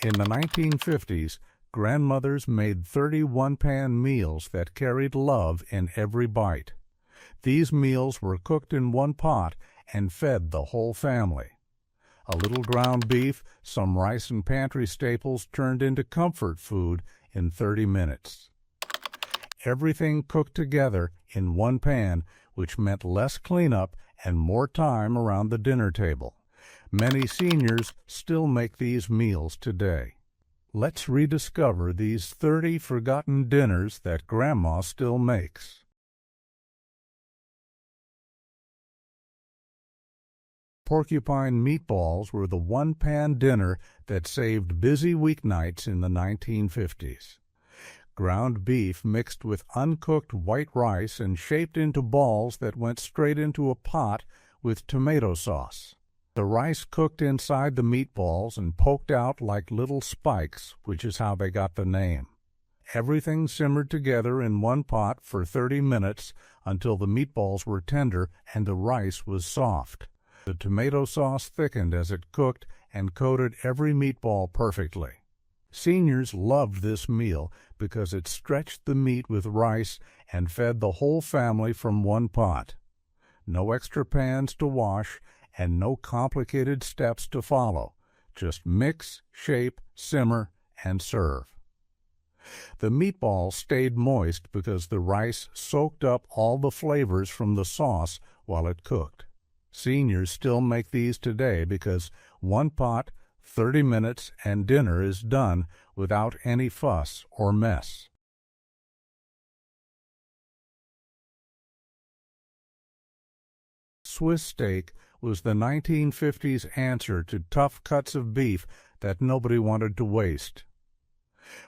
In the 1950s, grandmothers made 30 one-pan meals that carried love in every bite. These meals were cooked in one pot and fed the whole family. A little ground beef, some rice and pantry staples turned into comfort food in 30 minutes. Everything cooked together in one pan, which meant less cleanup and more time around the dinner table. Many seniors still make these meals today. Let's rediscover these 30 forgotten dinners that Grandma still makes. Porcupine meatballs were the one-pan dinner that saved busy weeknights in the 1950s. Ground beef mixed with uncooked white rice and shaped into balls that went straight into a pot with tomato sauce. The rice cooked inside the meatballs and poked out like little spikes, which is how they got the name. Everything simmered together in one pot for 30 minutes until the meatballs were tender and the rice was soft. The tomato sauce thickened as it cooked and coated every meatball perfectly. Seniors loved this meal because it stretched the meat with rice and fed the whole family from one pot. No extra pans to wash and no complicated steps to follow. Just mix, shape, simmer, and serve. The meatballs stayed moist because the rice soaked up all the flavors from the sauce while it cooked. Seniors still make these today because one pot, 30 minutes, and dinner is done without any fuss or mess. Swiss steak was the 1950s answer to tough cuts of beef that nobody wanted to waste.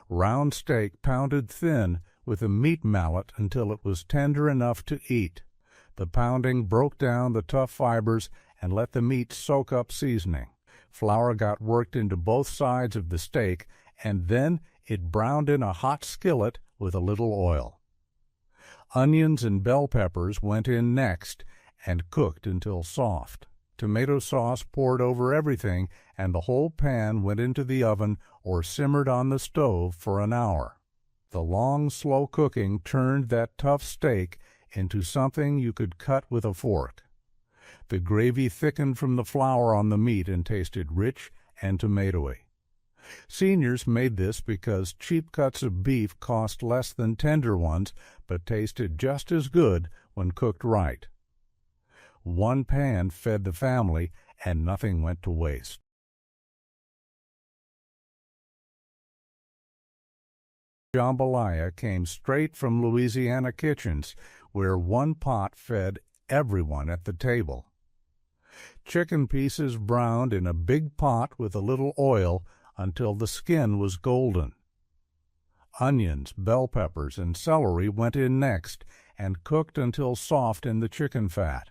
Round steak pounded thin with a meat mallet until it was tender enough to eat. The pounding broke down the tough fibers and let the meat soak up seasoning. Flour got worked into both sides of the steak, and then it browned in a hot skillet with a little oil. Onions and bell peppers went in next and cooked until soft. Tomato sauce poured over everything, and the whole pan went into the oven or simmered on the stove for an hour. The long, slow cooking turned that tough steak into something you could cut with a fork. The gravy thickened from the flour on the meat and tasted rich and tomatoey. Seniors made this because cheap cuts of beef cost less than tender ones, but tasted just as good when cooked right. One pan fed the family, and nothing went to waste. Jambalaya came straight from Louisiana kitchens, where one pot fed everyone at the table. Chicken pieces browned in a big pot with a little oil until the skin was golden. Onions, bell peppers, and celery went in next and cooked until soft in the chicken fat.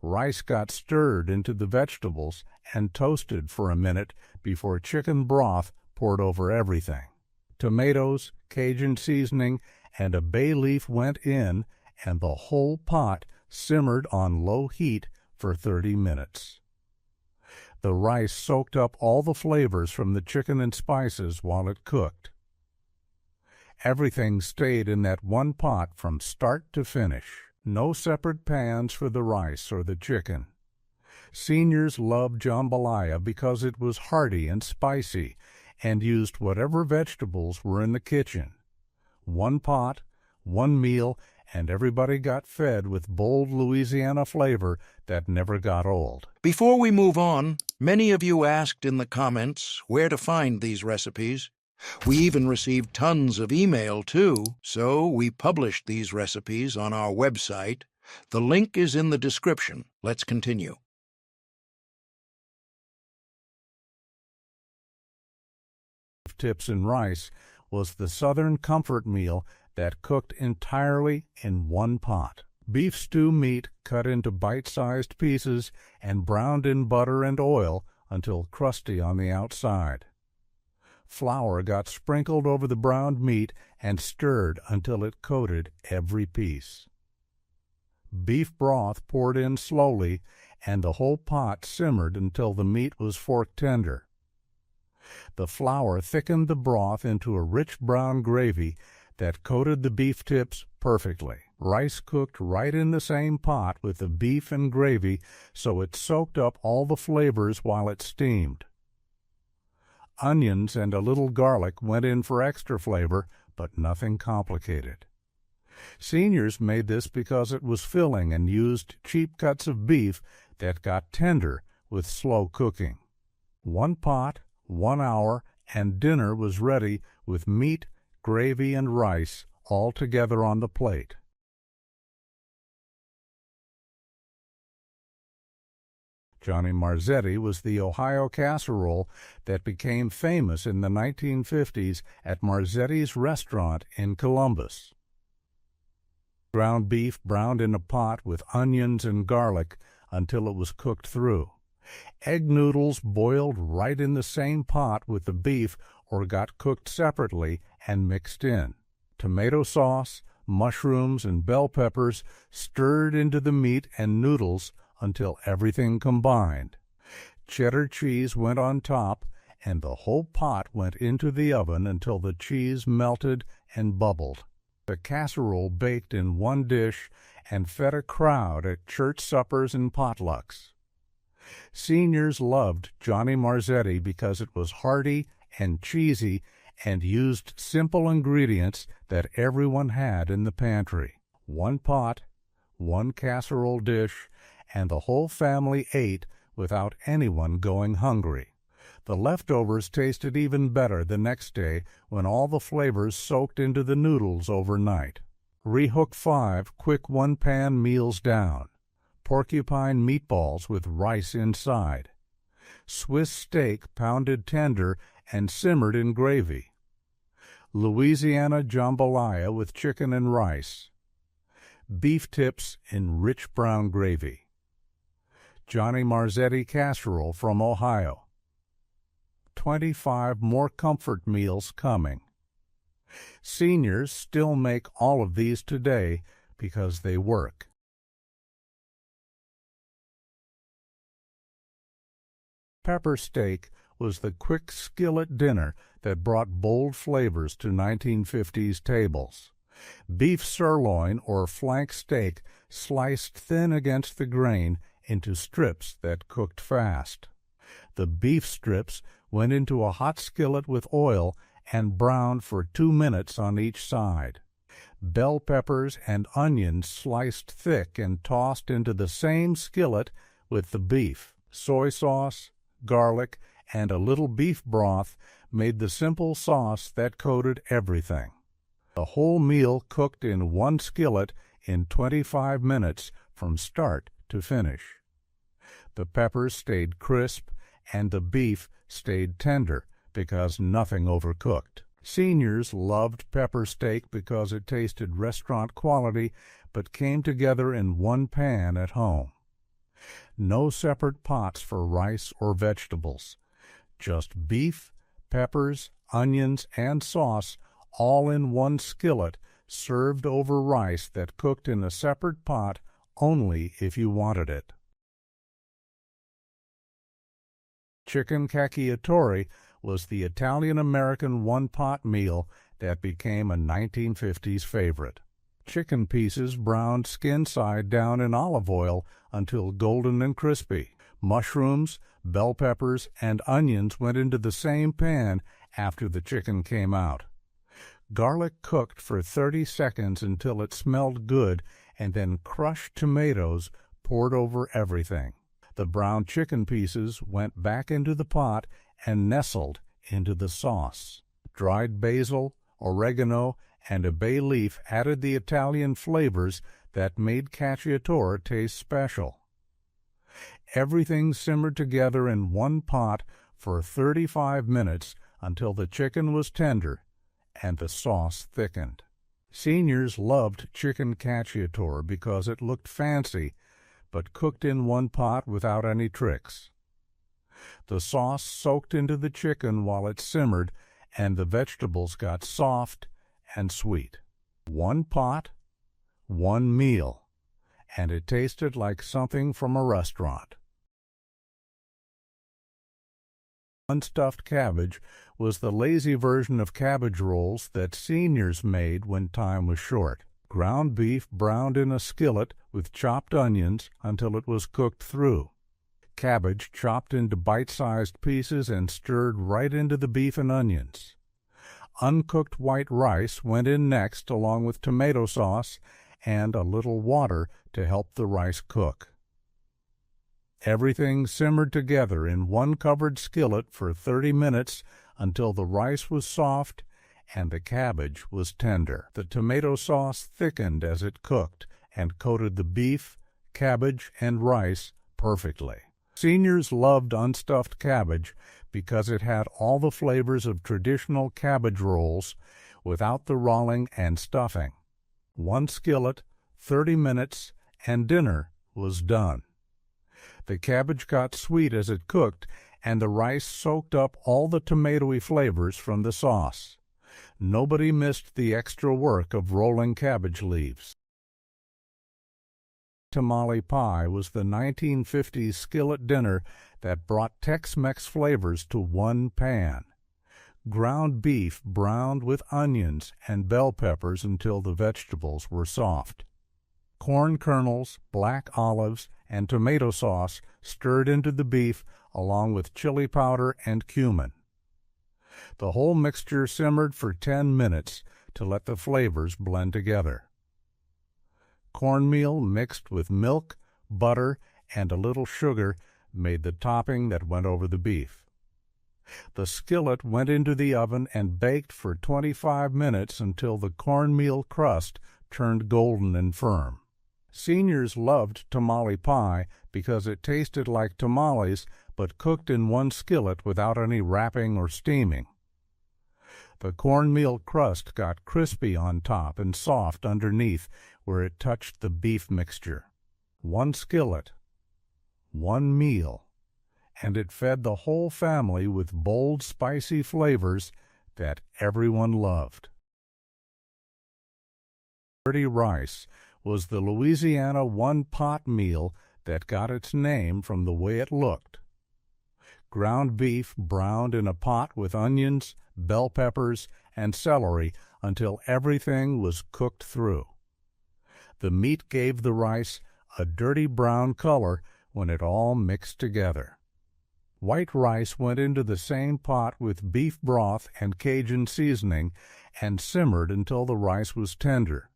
Rice got stirred into the vegetables and toasted for a minute before chicken broth poured over everything. Tomatoes, Cajun seasoning, and a bay leaf went in, and the whole pot simmered on low heat for 30 minutes. The rice soaked up all the flavors from the chicken and spices while it cooked. Everything stayed in that one pot from start to finish. No separate pans for the rice or the chicken. Seniors loved jambalaya because it was hearty and spicy and used whatever vegetables were in the kitchen. One pot, one meal, and everybody got fed with bold Louisiana flavor that never got old. Before we move on, many of you asked in the comments where to find these recipes. We even received tons of email too, so we published these recipes on our website. The link is in the description. Let's continue. Tips and rice was the Southern comfort meal that cooked entirely in one pot. Beef stew meat cut into bite-sized pieces and browned in butter and oil until crusty on the outside. Flour got sprinkled over the browned meat and stirred until it coated every piece. Beef broth poured in slowly, and the whole pot simmered until the meat was fork tender. The flour thickened the broth into a rich brown gravy that coated the beef tips perfectly. Rice cooked right in the same pot with the beef and gravy, so it soaked up all the flavors while it steamed. Onions and a little garlic went in for extra flavor, but nothing complicated. Seniors made this because it was filling and used cheap cuts of beef that got tender with slow cooking. One pot, 1 hour, and dinner was ready with meat, gravy, and rice all together on the plate. Johnny Marzetti was the Ohio casserole that became famous in the 1950s at Marzetti's restaurant in Columbus. Ground beef browned in a pot with onions and garlic until it was cooked through. Egg noodles boiled right in the same pot with the beef or got cooked separately and mixed in. Tomato sauce, mushrooms, and bell peppers stirred into the meat and noodles until everything combined. Cheddar cheese went on top, and the whole pot went into the oven until the cheese melted and bubbled. The casserole baked in one dish and fed a crowd at church suppers and potlucks. Seniors loved Johnny Marzetti because it was hearty and cheesy and used simple ingredients that everyone had in the pantry. One pot, one casserole dish, and the whole family ate without anyone going hungry. The leftovers tasted even better the next day when all the flavors soaked into the noodles overnight. Rehook 5 quick one-pan meals down. Porcupine meatballs with rice inside. Swiss steak pounded tender and simmered in gravy. Louisiana jambalaya with chicken and rice. Beef tips in rich brown gravy. Johnny Marzetti casserole from Ohio. 25 more comfort meals coming. Seniors still make all of these today because they work. Pepper steak was the quick skillet dinner that brought bold flavors to 1950s tables. Beef sirloin or flank steak sliced thin against the grain into strips that cooked fast. The beef strips went into a hot skillet with oil and browned for 2 minutes on each side. Bell peppers and onions sliced thick and tossed into the same skillet with the beef. Soy sauce, garlic, and a little beef broth made the simple sauce that coated everything. The whole meal cooked in one skillet in 25 minutes from start to finish. The peppers stayed crisp and the beef stayed tender because nothing overcooked. Seniors loved pepper steak because it tasted restaurant quality but came together in one pan at home. No separate pots for rice or vegetables. Just beef, peppers, onions, and sauce all in one skillet served over rice that cooked in a separate pot only if you wanted it. Chicken cacciatore was the Italian-American one-pot meal that became a 1950s favorite. Chicken pieces browned skin side down in olive oil until golden and crispy. Mushrooms, bell peppers, and onions went into the same pan after the chicken came out. Garlic cooked for 30 seconds until it smelled good, and then crushed tomatoes poured over everything. The browned chicken pieces went back into the pot and nestled into the sauce. Dried basil, oregano, and a bay leaf added the Italian flavors that made cacciatore taste special. Everything simmered together in one pot for 35 minutes until the chicken was tender and the sauce thickened. Seniors loved chicken cacciatore because it looked fancy, but cooked in one pot without any tricks. The sauce soaked into the chicken while it simmered, and the vegetables got soft and sweet. One pot, one meal, and it tasted like something from a restaurant. Unstuffed cabbage was the lazy version of cabbage rolls that seniors made when time was short. Ground beef browned in a skillet with chopped onions until it was cooked through. Cabbage chopped into bite-sized pieces and stirred right into the beef and onions. Uncooked white rice went in next along with tomato sauce and a little water to help the rice cook. Everything simmered together in one covered skillet for 30 minutes until the rice was soft and the cabbage was tender. The tomato sauce thickened as it cooked and coated the beef, cabbage, and rice perfectly. Seniors loved unstuffed cabbage because it had all the flavors of traditional cabbage rolls without the rolling and stuffing. One skillet, 30 minutes, and dinner was done. The cabbage got sweet as it cooked, and the rice soaked up all the tomatoey flavors from the sauce. Nobody missed the extra work of rolling cabbage leaves. Tamale pie was the 1950s skillet dinner that brought Tex-Mex flavors to one pan. Ground beef browned with onions and bell peppers until the vegetables were soft. Corn kernels, black olives, and tomato sauce stirred into the beef along with chili powder and cumin. The whole mixture simmered for 10 minutes to let the flavors blend together. Cornmeal mixed with milk, butter, and a little sugar made the topping that went over the beef. The skillet went into the oven and baked for 25 minutes until the cornmeal crust turned golden and firm. Seniors loved tamale pie because it tasted like tamales but cooked in one skillet without any wrapping or steaming. The cornmeal crust got crispy on top and soft underneath where it touched the beef mixture. One skillet, one meal, and it fed the whole family with bold, spicy flavors that everyone loved. Dirty rice was the Louisiana one-pot meal that got its name from the way it looked. Ground beef browned in a pot with onions, bell peppers, and celery until everything was cooked through. The meat gave the rice a dirty brown color when it all mixed together. White rice went into the same pot with beef broth and Cajun seasoning and simmered until the rice was tender.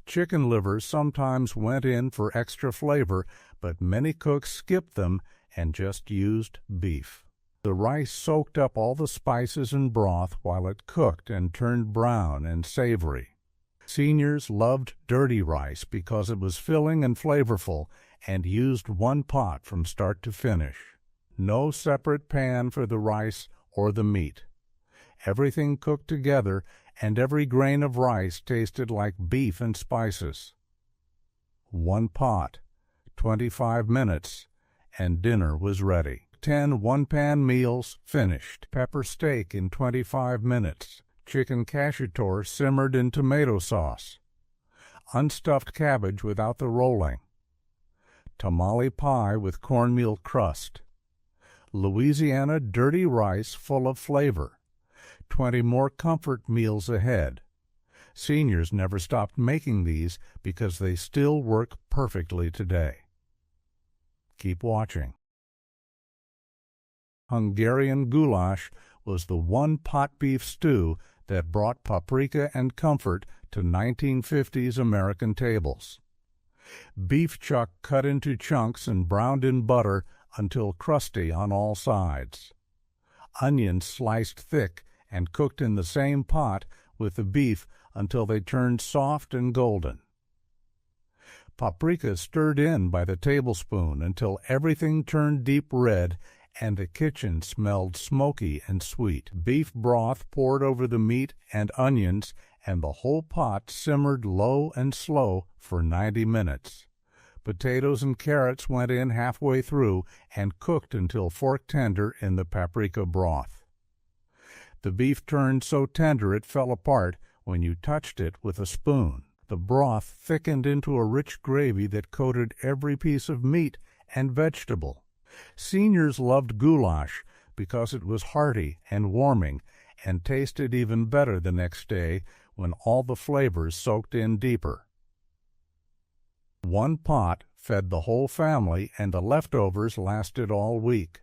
Chicken livers sometimes went in for extra flavor, but many cooks skipped them and just used beef. The rice soaked up all the spices and broth while it cooked and turned brown and savory. Seniors loved dirty rice because it was filling and flavorful and used one pot from start to finish. No separate pan for the rice or the meat. Everything cooked together, and every grain of rice tasted like beef and spices. One pot, 25 minutes, and dinner was ready. 10 one-pan meals finished. Pepper steak in 25 minutes. Chicken cacciatore simmered in tomato sauce. Unstuffed cabbage without the rolling. Tamale pie with cornmeal crust. Louisiana dirty rice full of flavor. 20 more comfort meals ahead. Seniors never stopped making these because they still work perfectly today. Keep watching. Hungarian goulash was the one pot beef stew that brought paprika and comfort to 1950s American tables. Beef chuck cut into chunks and browned in butter until crusty on all sides. Onions sliced thick and cooked in the same pot with the beef until they turned soft and golden. Paprika stirred in by the tablespoon until everything turned deep red and the kitchen smelled smoky and sweet. Beef broth poured over the meat and onions, and the whole pot simmered low and slow for 90 minutes. Potatoes and carrots went in halfway through and cooked until fork tender in the paprika broth. The beef turned so tender it fell apart when you touched it with a spoon. The broth thickened into a rich gravy that coated every piece of meat and vegetable. Seniors loved goulash because it was hearty and warming and tasted even better the next day when all the flavors soaked in deeper. One pot fed the whole family, and the leftovers lasted all week.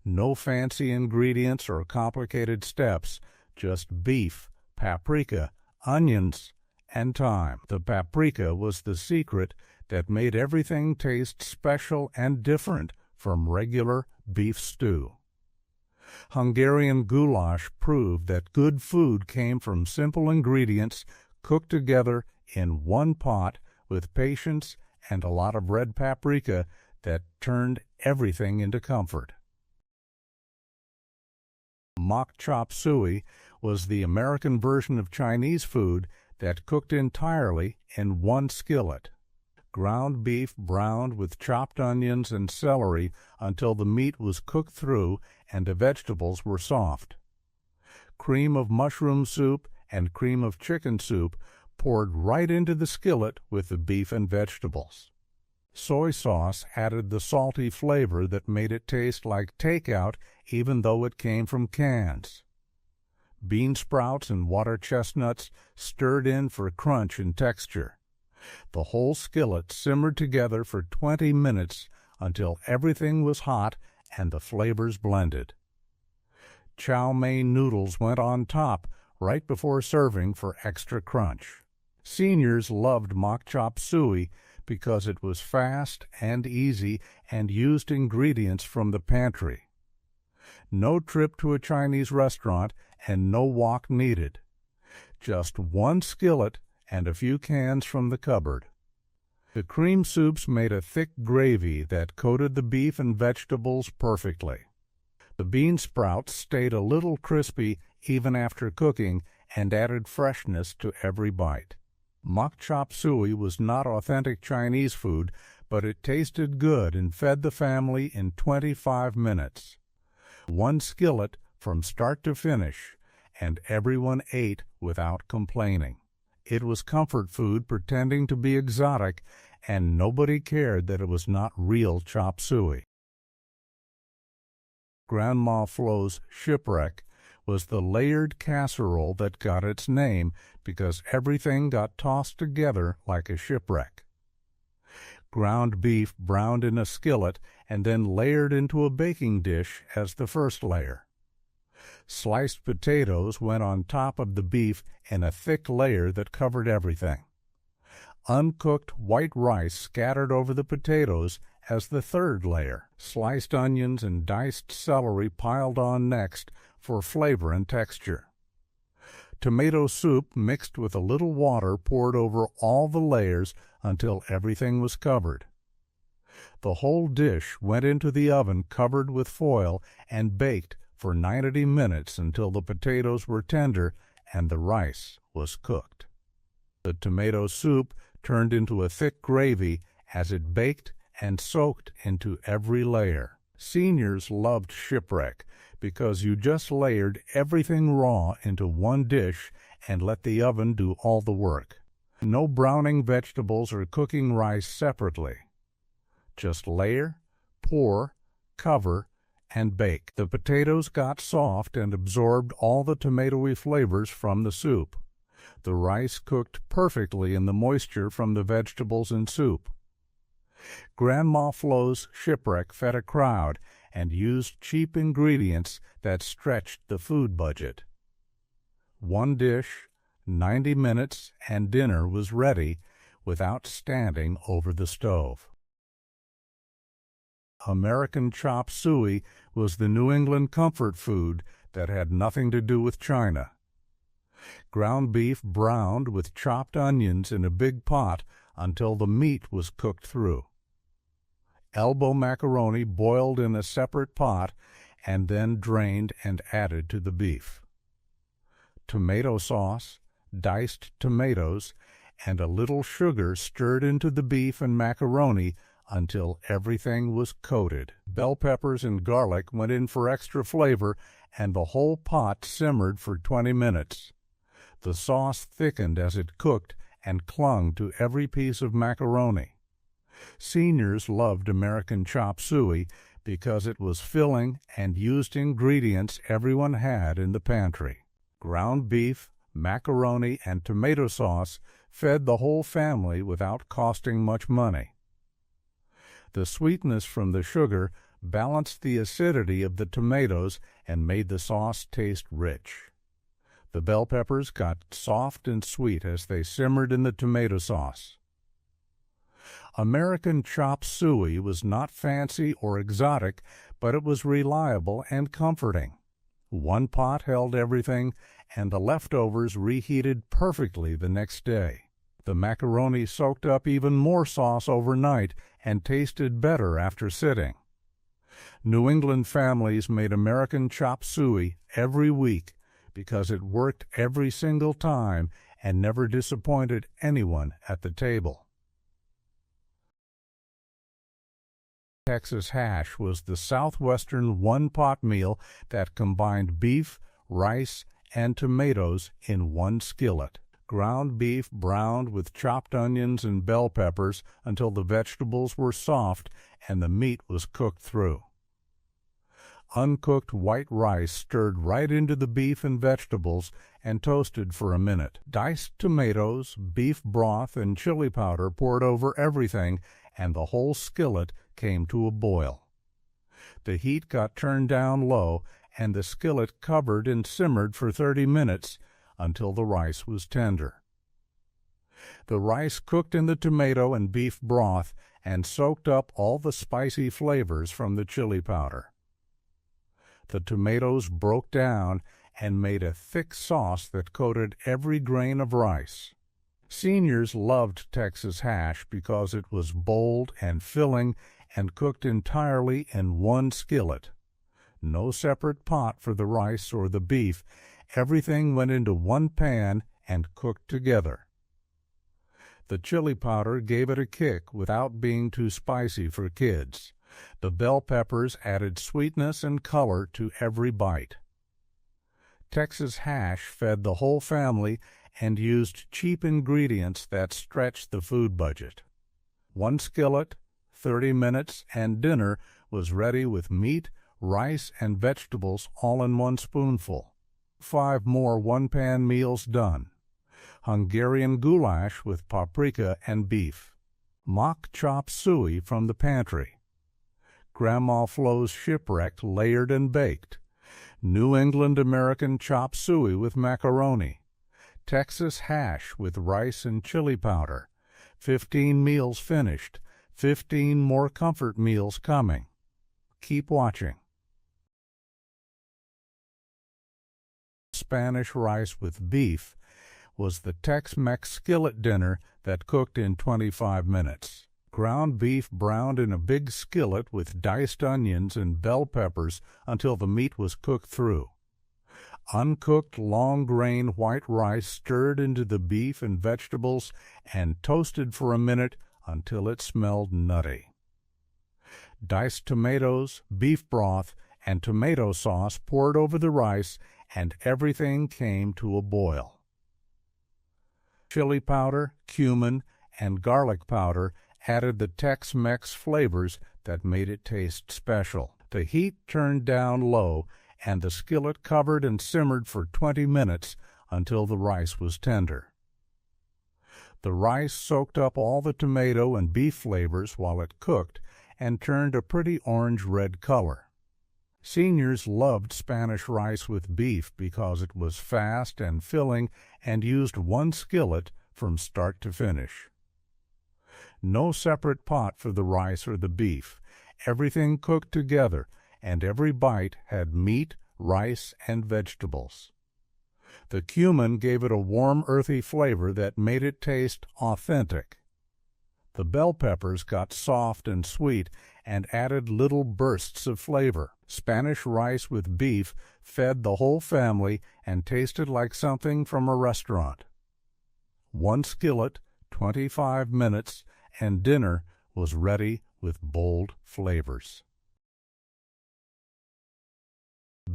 No fancy ingredients or complicated steps, just beef, paprika, onions, and thyme. The paprika was the secret that made everything taste special and different from regular beef stew. Hungarian goulash proved that good food came from simple ingredients cooked together in one pot with patience and a lot of red paprika that turned everything into comfort. Mock chop suey was the American version of Chinese food that cooked entirely in one skillet. Ground beef browned with chopped onions and celery until the meat was cooked through and the vegetables were soft. Cream of mushroom soup and cream of chicken soup poured right into the skillet with the beef and vegetables. Soy sauce added the salty flavor that made it taste like takeout even though it came from cans. Bean sprouts and water chestnuts stirred in for crunch and texture. The whole skillet simmered together for 20 minutes until everything was hot and the flavors blended. Chow mein noodles went on top right before serving for extra crunch. Seniors loved mock chop suey because it was fast and easy and used ingredients from the pantry. No trip to a Chinese restaurant and no walk needed. Just one skillet and a few cans from the cupboard. The cream soups made a thick gravy that coated the beef and vegetables perfectly. The bean sprouts stayed a little crispy even after cooking and added freshness to every bite. Mock chop suey was not authentic Chinese food, but it tasted good and fed the family in 25 minutes. One skillet from start to finish, and everyone ate without complaining. It was comfort food pretending to be exotic, and nobody cared that it was not real chop suey. Grandma Flo's shipwreck was the layered casserole that got its name because everything got tossed together like a shipwreck. Ground beef browned in a skillet and then layered into a baking dish as the first layer. Sliced potatoes went on top of the beef in a thick layer that covered everything. Uncooked white rice scattered over the potatoes as the third layer. Sliced onions and diced celery piled on next for flavor and texture. Tomato soup mixed with a little water poured over all the layers until everything was covered. The whole dish went into the oven covered with foil and baked for 90 minutes until the potatoes were tender and the rice was cooked. The tomato soup turned into a thick gravy as it baked and soaked into every layer. Seniors loved shipwreck because you just layered everything raw into one dish and let the oven do all the work. No browning vegetables or cooking rice separately. Just layer, pour, cover, and bake. The potatoes got soft and absorbed all the tomatoey flavors from the soup. The rice cooked perfectly in the moisture from the vegetables and soup. Grandma Flo's shipwreck fed a crowd and used cheap ingredients that stretched the food budget. One dish, 90 minutes, and dinner was ready without standing over the stove. American chop suey was the New England comfort food that had nothing to do with China. Ground beef browned with chopped onions in a big pot until the meat was cooked through. Elbow macaroni boiled in a separate pot and then drained and added to the beef. Tomato sauce, diced tomatoes, and a little sugar stirred into the beef and macaroni until everything was coated. Bell peppers and garlic went in for extra flavor, and the whole pot simmered for 20 minutes. The sauce thickened as it cooked and clung to every piece of macaroni. Seniors loved American chop suey because it was filling and used ingredients everyone had in the pantry. Ground beef, macaroni, and tomato sauce fed the whole family without costing much money. The sweetness from the sugar balanced the acidity of the tomatoes and made the sauce taste rich. The bell peppers got soft and sweet as they simmered in the tomato sauce. American chop suey was not fancy or exotic, but it was reliable and comforting. One pot held everything, and the leftovers reheated perfectly the next day. The macaroni soaked up even more sauce overnight and tasted better after sitting. New England families made American chop suey every week because it worked every single time and never disappointed anyone at the table. Texas hash was the southwestern one-pot meal that combined beef, rice, and tomatoes in one skillet. Ground beef browned with chopped onions and bell peppers until the vegetables were soft and the meat was cooked through. Uncooked white rice stirred right into the beef and vegetables and toasted for a minute. Diced tomatoes, beef broth, and chili powder poured over everything, and the whole skillet came to a boil. The heat got turned down low, and the skillet covered and simmered for 30 minutes until the rice was tender. The rice cooked in the tomato and beef broth and soaked up all the spicy flavors from the chili powder. The tomatoes broke down and made a thick sauce that coated every grain of rice. Seniors loved Texas hash because it was bold and filling and cooked entirely in one skillet. No separate pot for the rice or the beef. Everything went into one pan and cooked together. The chili powder gave it a kick without being too spicy for kids. The bell peppers added sweetness and color to every bite. Texas hash fed the whole family and used cheap ingredients that stretched the food budget. One skillet, 30 minutes, and dinner was ready with meat, rice, and vegetables all in one spoonful. 5 more one-pan meals done. Hungarian goulash with paprika and beef. Mock chop suey from the pantry. Grandma Flo's shipwreck layered and baked. New England American chop suey with macaroni. Texas hash with rice and chili powder. 15 meals finished. 15 more comfort meals coming. Keep watching. Spanish rice with beef was the Tex-Mex skillet dinner that cooked in 25 minutes. Ground beef browned in a big skillet with diced onions and bell peppers until the meat was cooked through. Uncooked long-grain white rice stirred into the beef and vegetables and toasted for a minute until it smelled nutty. Diced tomatoes, beef broth, and tomato sauce poured over the rice, and everything came to a boil. Chili powder, cumin, and garlic powder added the Tex-Mex flavors that made it taste special. The heat turned down low, and the skillet covered and simmered for 20 minutes until the rice was tender. The rice soaked up all the tomato and beef flavors while it cooked and turned a pretty orange-red color. Seniors loved Spanish rice with beef because it was fast and filling and used one skillet from start to finish. No separate pot for the rice or the beef. Everything cooked together, and every bite had meat, rice, and vegetables. The cumin gave it a warm, earthy flavor that made it taste authentic. The bell peppers got soft and sweet and added little bursts of flavor. Spanish rice with beef fed the whole family and tasted like something from a restaurant. One skillet, 25 minutes, and dinner was ready with bold flavors.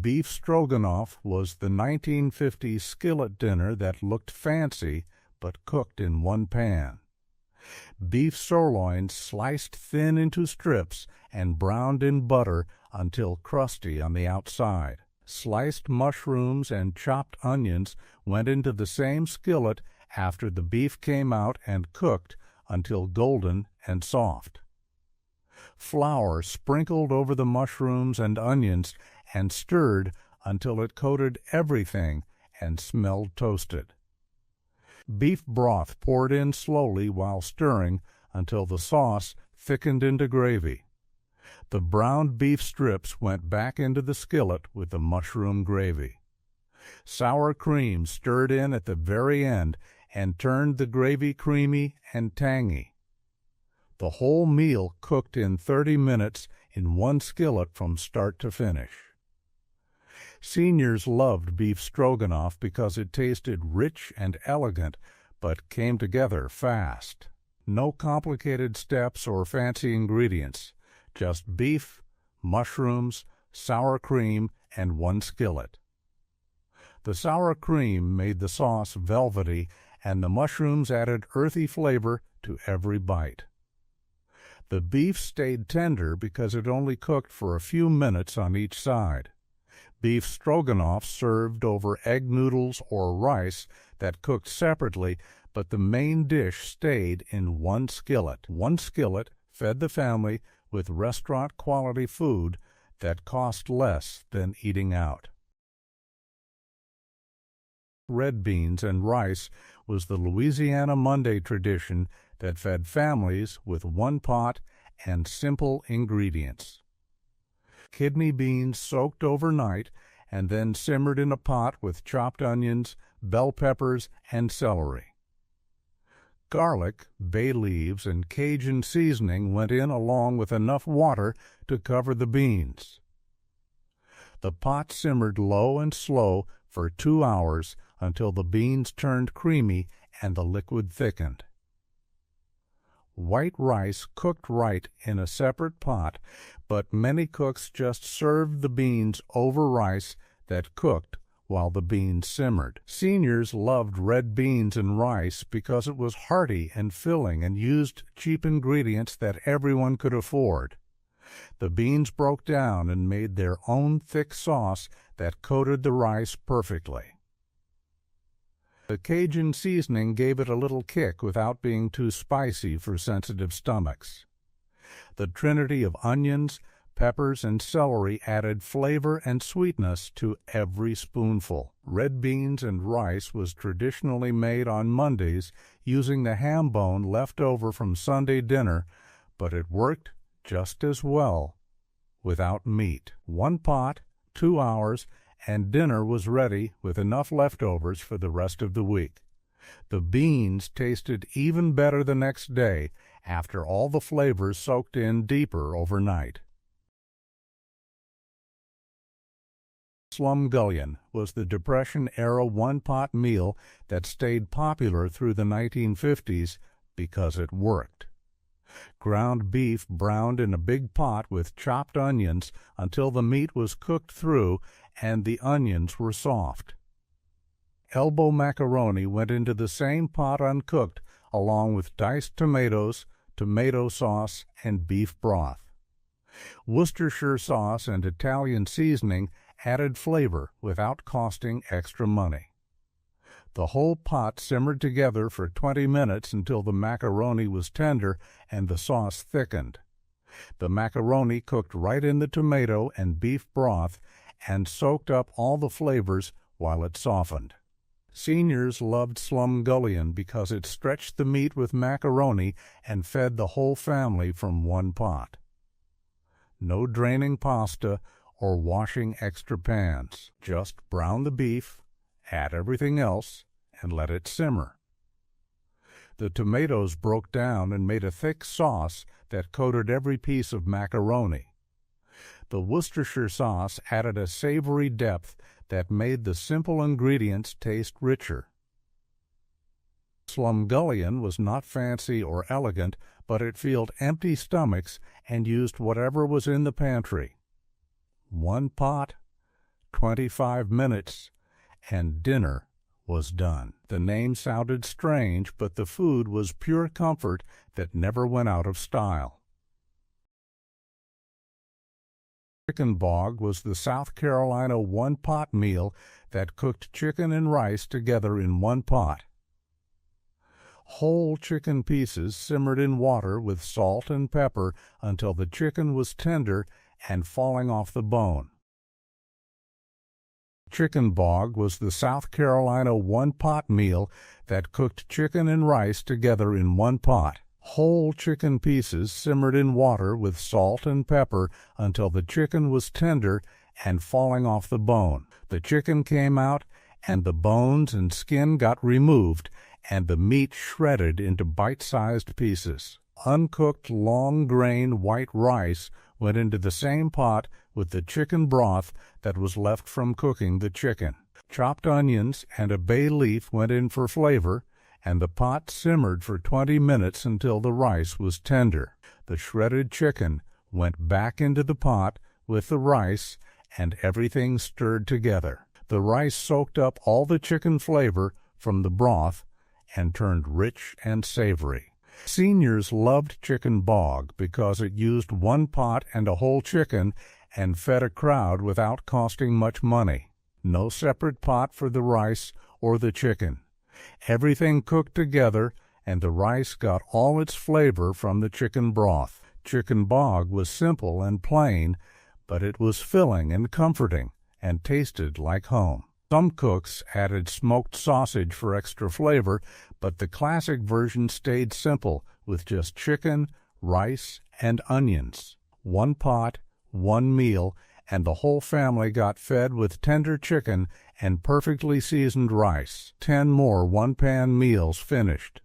Beef stroganoff was the 1950s skillet dinner that looked fancy but cooked in one pan. Beef sirloin sliced thin into strips and browned in butter until crusty on the outside. Sliced mushrooms and chopped onions went into the same skillet after the beef came out and cooked until golden and soft. Flour sprinkled over the mushrooms and onions and stirred until it coated everything and smelled toasted. Beef broth poured in slowly while stirring until the sauce thickened into gravy. The browned beef strips went back into the skillet with the mushroom gravy. Sour cream stirred in at the very end and turned the gravy creamy and tangy. The whole meal cooked in 30 minutes in one skillet from start to finish. Seniors loved beef stroganoff because it tasted rich and elegant, but came together fast. No complicated steps or fancy ingredients, just beef, mushrooms, sour cream, and one skillet. The sour cream made the sauce velvety, and the mushrooms added earthy flavor to every bite. The beef stayed tender because it only cooked for a few minutes on each side. Beef stroganoff served over egg noodles or rice that cooked separately, but the main dish stayed in one skillet. One skillet fed the family with restaurant-quality food that cost less than eating out. Red beans and rice was the Louisiana Monday tradition that fed families with one pot and simple ingredients. Kidney beans soaked overnight and then simmered in a pot with chopped onions, bell peppers, and celery. Garlic, bay leaves, and Cajun seasoning went in along with enough water to cover the beans. The pot simmered low and slow for 2 hours until the beans turned creamy and the liquid thickened. White rice cooked right in a separate pot, but many cooks just served the beans over rice that cooked while the beans simmered. Seniors loved red beans and rice because it was hearty and filling and used cheap ingredients that everyone could afford. The beans broke down and made their own thick sauce that coated the rice perfectly. The Cajun seasoning gave it a little kick without being too spicy for sensitive stomachs. The trinity of onions, peppers, and celery added flavor and sweetness to every spoonful. Red beans and rice was traditionally made on Mondays using the ham bone left over from Sunday dinner, but it worked just as well without meat. One pot, 2 hours, and dinner was ready with enough leftovers for the rest of the week. The beans tasted even better the next day after all the flavors soaked in deeper overnight. Slumgullion was the Depression-era one-pot meal that stayed popular through the 1950s because it worked. Ground beef browned in a big pot with chopped onions until the meat was cooked through and the onions were soft. Elbow macaroni went into the same pot uncooked, along with diced tomatoes, tomato sauce, and beef broth. Worcestershire sauce and Italian seasoning added flavor without costing extra money. The whole pot simmered together for 20 minutes until the macaroni was tender and the sauce thickened. The macaroni cooked right in the tomato and beef broth and soaked up all the flavors while it softened. Seniors loved slumgullion because it stretched the meat with macaroni and fed the whole family from one pot. No draining pasta or washing extra pans. Just brown the beef, add everything else, and let it simmer. The tomatoes broke down and made a thick sauce that coated every piece of macaroni. The Worcestershire sauce added a savory depth that made the simple ingredients taste richer. Slumgullion was not fancy or elegant, but it filled empty stomachs and used whatever was in the pantry. One pot, 25 minutes, and dinner was done. The name sounded strange, but the food was pure comfort that never went out of style. Chicken bog was the South Carolina one-pot meal that cooked chicken and rice together in one pot. Whole chicken pieces simmered in water with salt and pepper until the chicken was tender and falling off the bone. Chicken bog was the South Carolina one-pot meal that cooked chicken and rice together in one pot. Whole chicken pieces simmered in water with salt and pepper until the chicken was tender and falling off the bone. The chicken came out, and the bones and skin got removed, and the meat shredded into bite-sized pieces. Uncooked long-grain white rice went into the same pot with the chicken broth that was left from cooking the chicken. Chopped onions and a bay leaf went in for flavor, and the pot simmered for 20 minutes until the rice was tender. The shredded chicken went back into the pot with the rice, and everything stirred together. The rice soaked up all the chicken flavor from the broth and turned rich and savory. Seniors loved chicken bog because it used one pot and a whole chicken and fed a crowd without costing much money. No separate pot for the rice or the chicken. Everything cooked together, and the rice got all its flavor from the chicken broth. Chicken bog was simple and plain, but it was filling and comforting and tasted like home. Some cooks added smoked sausage for extra flavor, but the classic version stayed simple with just chicken, rice, and onions. One pot, one meal, and the whole family got fed with tender chicken and perfectly seasoned rice. 10 more one-pan meals finished.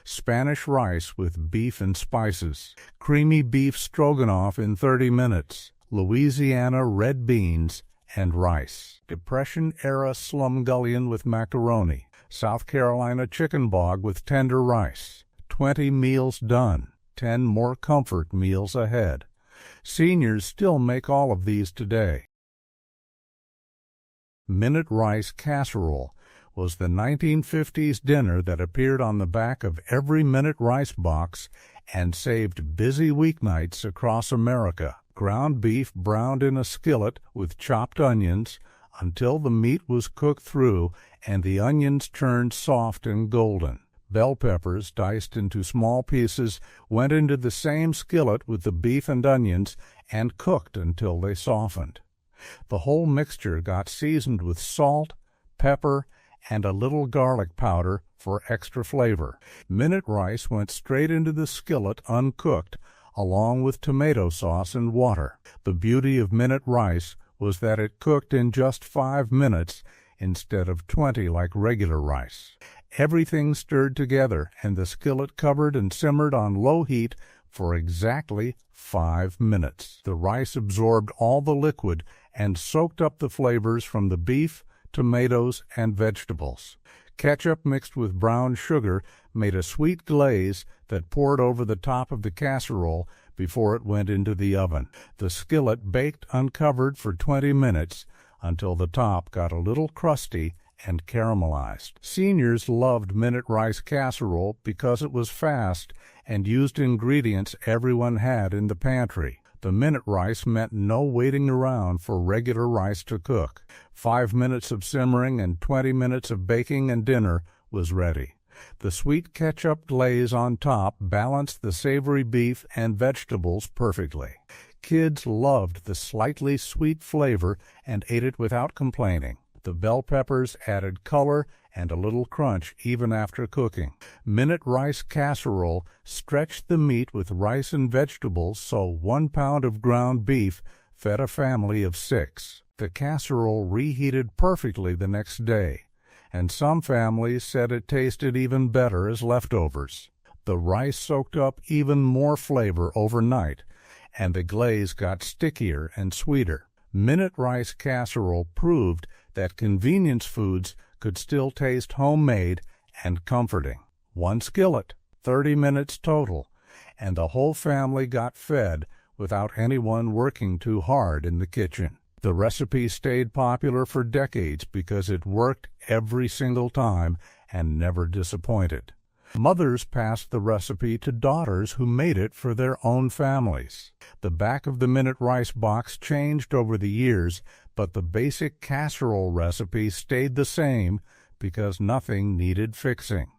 Spanish rice with beef and spices. Creamy beef stroganoff in 30 minutes. Louisiana red beans and rice. Depression-era slumgullion with macaroni. South Carolina chicken bog with tender rice. 20 meals done. 10 more comfort meals ahead. Seniors still make all of these today. Minute rice casserole was the 1950s dinner that appeared on the back of every Minute rice box and saved busy weeknights across America. Ground beef browned in a skillet with chopped onions until the meat was cooked through and the onions turned soft and golden. Bell peppers, diced into small pieces, went into the same skillet with the beef and onions and cooked until they softened. The whole mixture got seasoned with salt, pepper, and a little garlic powder for extra flavor. Minute rice went straight into the skillet uncooked, along with tomato sauce and water. The beauty of minute rice was that it cooked in just 5 minutes instead of 20 like regular rice. Everything stirred together, and the skillet covered and simmered on low heat for exactly 5 minutes. The rice absorbed all the liquid and soaked up the flavors from the beef, tomatoes, and vegetables. Ketchup mixed with brown sugar made a sweet glaze that poured over the top of the casserole before it went into the oven. The skillet baked uncovered for 20 minutes until the top got a little crusty and caramelized. Seniors loved minute rice casserole because it was fast and used ingredients everyone had in the pantry. The minute rice meant no waiting around for regular rice to cook. 5 minutes of simmering and 20 minutes of baking and dinner was ready. The sweet ketchup glaze on top balanced the savory beef and vegetables perfectly. Kids loved the slightly sweet flavor and ate it without complaining. The bell peppers added color and a little crunch even after cooking. Minute rice casserole stretched the meat with rice and vegetables, so 1 pound of ground beef fed a family of 6. The casserole reheated perfectly the next day, and some families said it tasted even better as leftovers. The rice soaked up even more flavor overnight, and the glaze got stickier and sweeter. Minute rice casserole proved that convenience foods could still taste homemade and comforting. 1 skillet, 30 minutes total, and the whole family got fed without anyone working too hard in the kitchen. The recipe stayed popular for decades because it worked every single time and never disappointed. Mothers passed the recipe to daughters who made it for their own families. The back of the minute rice box changed over the years, but the basic casserole recipe stayed the same because nothing needed fixing.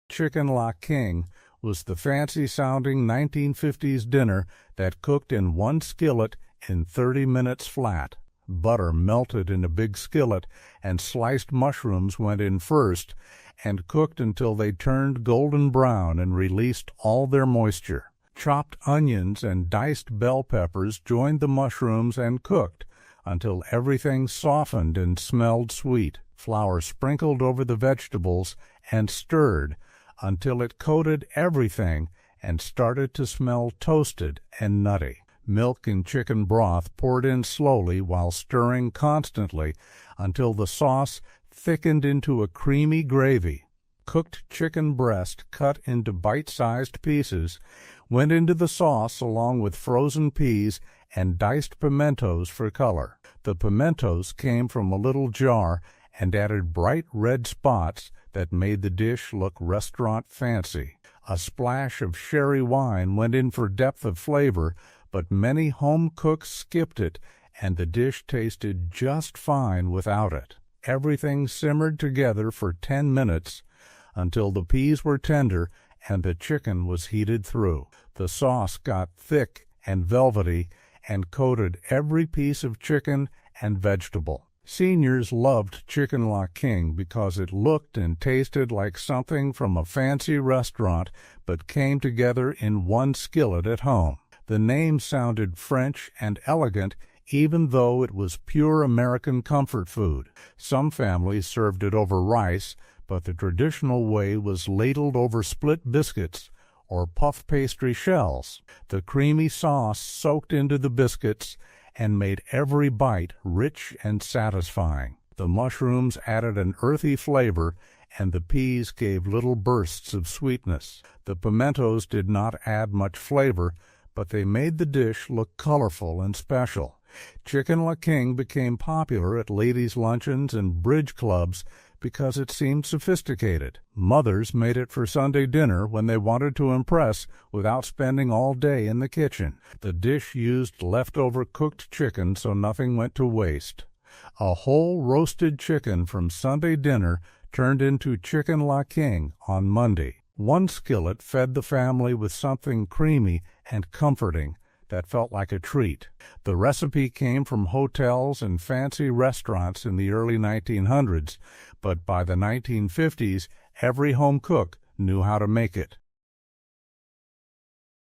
Chicken La King was the fancy-sounding 1950s dinner that cooked in one skillet in 30 minutes flat. Butter melted in a big skillet, and sliced mushrooms went in first and cooked until they turned golden brown and released all their moisture. Chopped onions and diced bell peppers joined the mushrooms and cooked until everything softened and smelled sweet. Flour sprinkled over the vegetables and stirred until it coated everything and started to smell toasted and nutty. Milk and chicken broth poured in slowly while stirring constantly until the sauce thickened into a creamy gravy. Cooked chicken breast cut into bite-sized pieces went into the sauce along with frozen peas and diced pimentos for color. The pimentos came from a little jar and added bright red spots that made the dish look restaurant fancy. A splash of sherry wine went in for depth of flavor, but many home cooks skipped it, and the dish tasted just fine without it. Everything simmered together for 10 minutes until the peas were tender and the chicken was heated through. The sauce got thick and velvety and coated every piece of chicken and vegetable. Seniors loved Chicken La King because it looked and tasted like something from a fancy restaurant but came together in one skillet at home. The name sounded French and elegant even though it was pure American comfort food. Some families served it over rice, but the traditional way was ladled over split biscuits or puff pastry shells. The creamy sauce soaked into the biscuits and made every bite rich and satisfying. The mushrooms added an earthy flavor, and the peas gave little bursts of sweetness. The pimentos did not add much flavor, but they made the dish look colorful and special. Chicken La King became popular at ladies' luncheons and bridge clubs because it seemed sophisticated. Mothers made it for Sunday dinner when they wanted to impress without spending all day in the kitchen. The dish used leftover cooked chicken so nothing went to waste. A whole roasted chicken from Sunday dinner turned into Chicken La King on Monday. One skillet fed the family with something creamy and comforting that felt like a treat. The recipe came from hotels and fancy restaurants in the early 1900s, but by the 1950s, every home cook knew how to make it.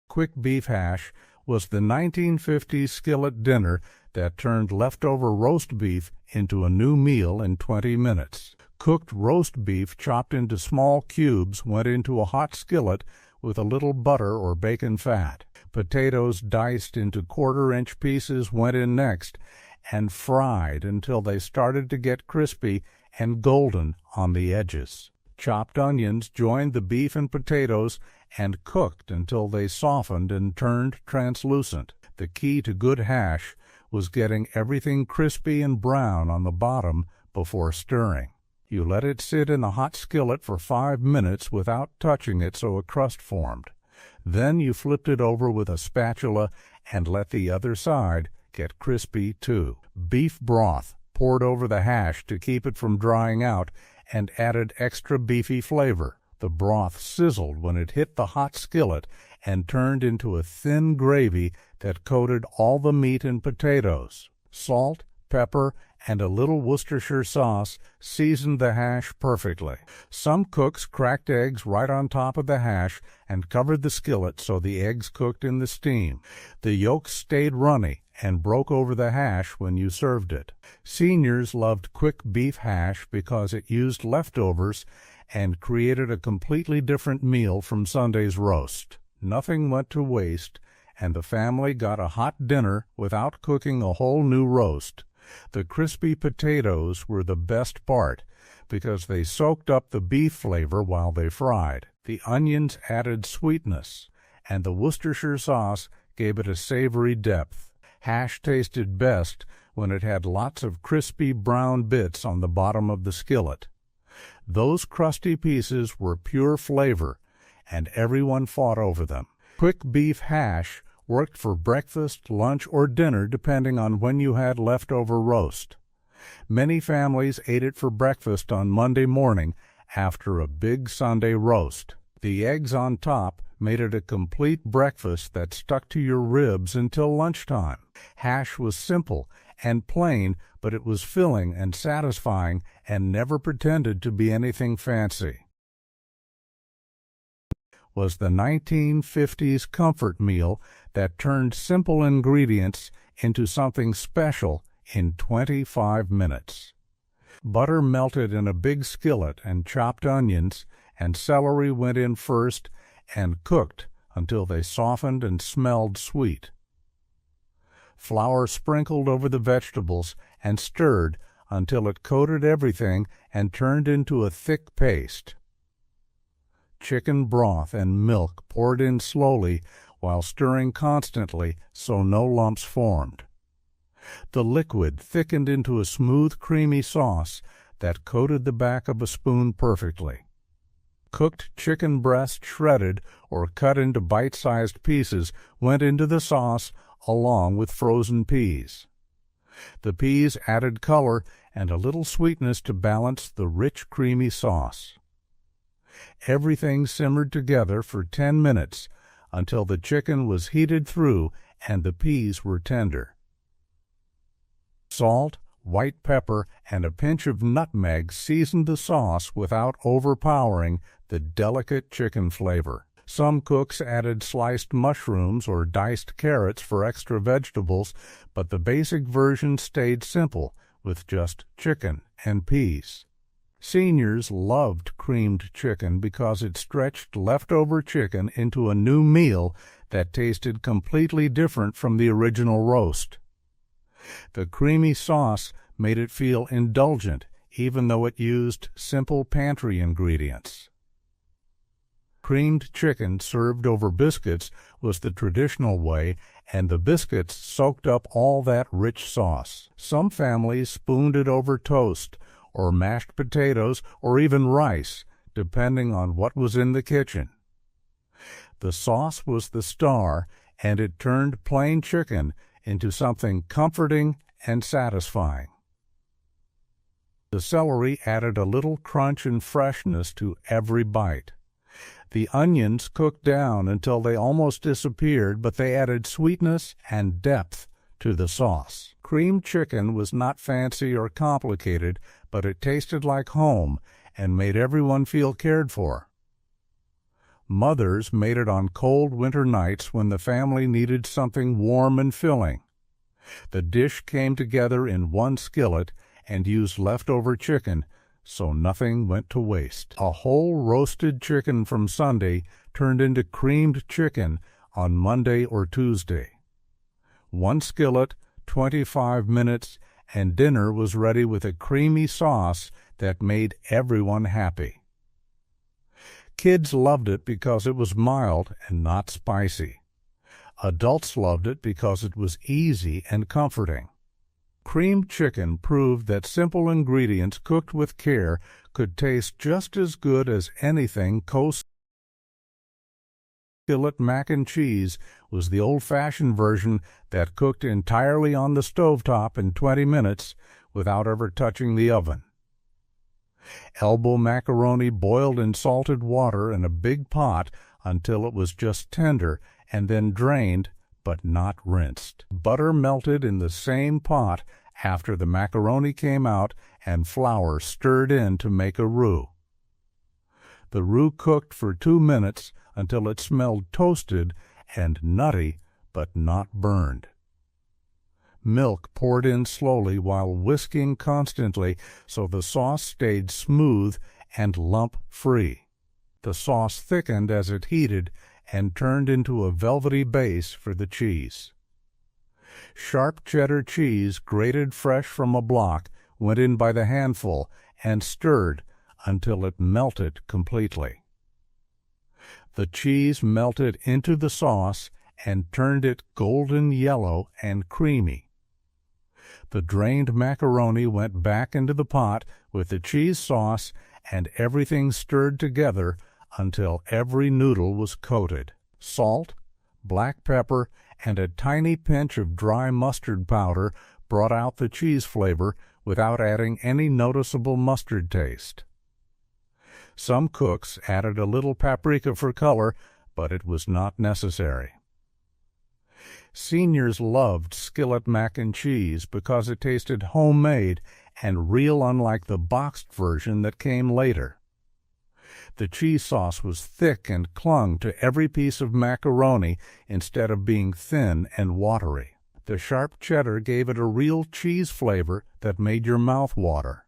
Quick beef hash was the 1950s skillet dinner that turned leftover roast beef into a new meal in 20 minutes. Cooked roast beef chopped into small cubes went into a hot skillet with a little butter or bacon fat. Potatoes diced into quarter-inch pieces went in next and fried until they started to get crispy and golden on the edges. Chopped onions joined the beef and potatoes and cooked until they softened and turned translucent. The key to good hash was getting everything crispy and brown on the bottom before stirring. You let it sit in a hot skillet for 5 minutes without touching it so a crust formed. Then you flipped it over with a spatula and let the other side get crispy too. Beef broth poured over the hash to keep it from drying out and added extra beefy flavor. The broth sizzled when it hit the hot skillet and turned into a thin gravy that coated all the meat and potatoes. Salt, pepper, and a little Worcestershire sauce seasoned the hash perfectly. Some cooks cracked eggs right on top of the hash and covered the skillet so the eggs cooked in the steam. The yolks stayed runny and broke over the hash when you served it. Seniors loved quick beef hash because it used leftovers and created a completely different meal from Sunday's roast. Nothing went to waste, and the family got a hot dinner without cooking a whole new roast. The crispy potatoes were the best part because they soaked up the beef flavor while they fried. The onions added sweetness, and the Worcestershire sauce gave it a savory depth. Hash tasted best when it had lots of crispy brown bits on the bottom of the skillet. Those crusty pieces were pure flavor, and everyone fought over them. Quick beef hash worked for breakfast, lunch, or dinner depending on when you had leftover roast. Many families ate it for breakfast on Monday morning after a big Sunday roast. The eggs on top made it a complete breakfast that stuck to your ribs until lunchtime. Hash was simple and plain, but it was filling and satisfying and never pretended to be anything fancy. Was the 1950s comfort meal that turned simple ingredients into something special in 25 minutes. Butter melted in a big skillet and chopped onions and celery went in first and cooked until they softened and smelled sweet. Flour sprinkled over the vegetables and stirred until it coated everything and turned into a thick paste. Chicken broth and milk poured in slowly while stirring constantly so no lumps formed. The liquid thickened into a smooth, creamy sauce that coated the back of a spoon perfectly. Cooked chicken breast shredded or cut into bite-sized pieces went into the sauce along with frozen peas. The peas added color and a little sweetness to balance the rich, creamy sauce. Everything simmered together for 10 minutes until the chicken was heated through and the peas were tender. Salt, white pepper, and a pinch of nutmeg seasoned the sauce without overpowering the delicate chicken flavor. Some cooks added sliced mushrooms or diced carrots for extra vegetables, but the basic version stayed simple with just chicken and peas. Seniors loved creamed chicken because it stretched leftover chicken into a new meal that tasted completely different from the original roast. The creamy sauce made it feel indulgent, even though it used simple pantry ingredients. Creamed chicken served over biscuits was the traditional way, and the biscuits soaked up all that rich sauce. Some families spooned it over toast, or mashed potatoes, or even rice, depending on what was in the kitchen. The sauce was the star, and it turned plain chicken into something comforting and satisfying. The celery added a little crunch and freshness to every bite. The onions cooked down until they almost disappeared, but they added sweetness and depth to the sauce. Creamed chicken was not fancy or complicated, but it tasted like home and made everyone feel cared for. Mothers made it on cold winter nights when the family needed something warm and filling. The dish came together in one skillet and used leftover chicken, so nothing went to waste. A whole roasted chicken from Sunday turned into creamed chicken on Monday or Tuesday. One skillet, 25 minutes, and dinner was ready with a creamy sauce that made everyone happy. Kids loved it because it was mild and not spicy. Adults loved it because it was easy and comforting. Creamed chicken proved that simple ingredients cooked with care could taste just as good as anything. Skillet mac and cheese was the old-fashioned version that cooked entirely on the stovetop in 20 minutes without ever touching the oven. Elbow macaroni boiled in salted water in a big pot until it was just tender and then drained but not rinsed. Butter melted in the same pot after the macaroni came out and flour stirred in to make a roux. The roux cooked for 2 minutes until it smelled toasted and nutty but not burned. Milk poured in slowly while whisking constantly so the sauce stayed smooth and lump-free. The sauce thickened as it heated and turned into a velvety base for the cheese. Sharp cheddar cheese, grated fresh from a block, went in by the handful and stirred until it melted completely. The cheese melted into the sauce and turned it golden yellow and creamy. The drained macaroni went back into the pot with the cheese sauce, and everything stirred together until every noodle was coated. Salt, black pepper, and a tiny pinch of dry mustard powder brought out the cheese flavor without adding any noticeable mustard taste. Some cooks added a little paprika for color, but it was not necessary. Seniors loved skillet mac and cheese because it tasted homemade and real unlike the boxed version that came later. The cheese sauce was thick and clung to every piece of macaroni instead of being thin and watery. The sharp cheddar gave it a real cheese flavor that made your mouth water.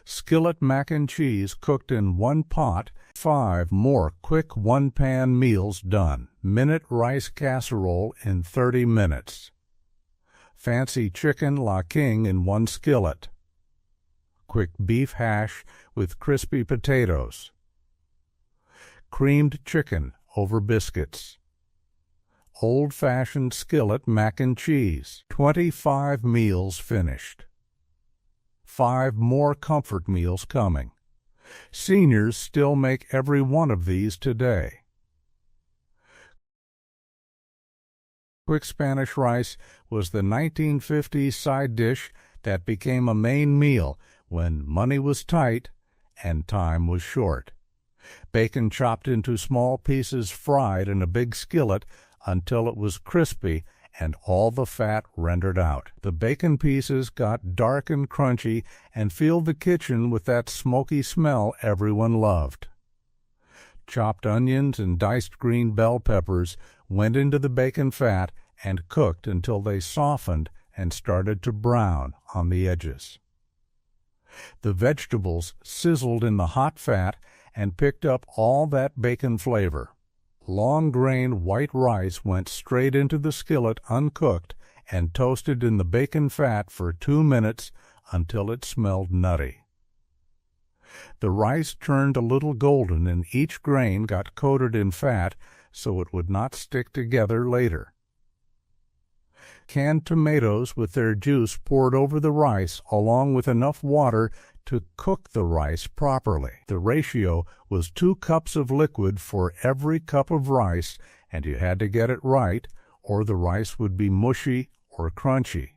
Skillet mac and cheese cooked in one pot, 5 more quick one-pan meals done. Minute rice casserole in 30 minutes. Fancy chicken la king in one skillet. Quick beef hash with crispy potatoes. Creamed chicken over biscuits. Old-fashioned skillet mac and cheese. 25 meals finished. 5 more comfort meals coming. Seniors still make every one of these today. Quick Spanish rice was the 1950s side dish that became a main meal when money was tight and time was short. Bacon chopped into small pieces fried in a big skillet until it was crispy and all the fat rendered out. The bacon pieces got dark and crunchy and filled the kitchen with that smoky smell everyone loved. Chopped onions and diced green bell peppers went into the bacon fat and cooked until they softened and started to brown on the edges. The vegetables sizzled in the hot fat and picked up all that bacon flavor. Long-grain white rice went straight into the skillet uncooked and toasted in the bacon fat for 2 minutes until it smelled nutty. The rice turned a little golden and each grain got coated in fat so it would not stick together later. Canned tomatoes with their juice poured over the rice along with enough water to cook the rice properly. The ratio was 2 cups of liquid for every cup of rice, and you had to get it right, or the rice would be mushy or crunchy.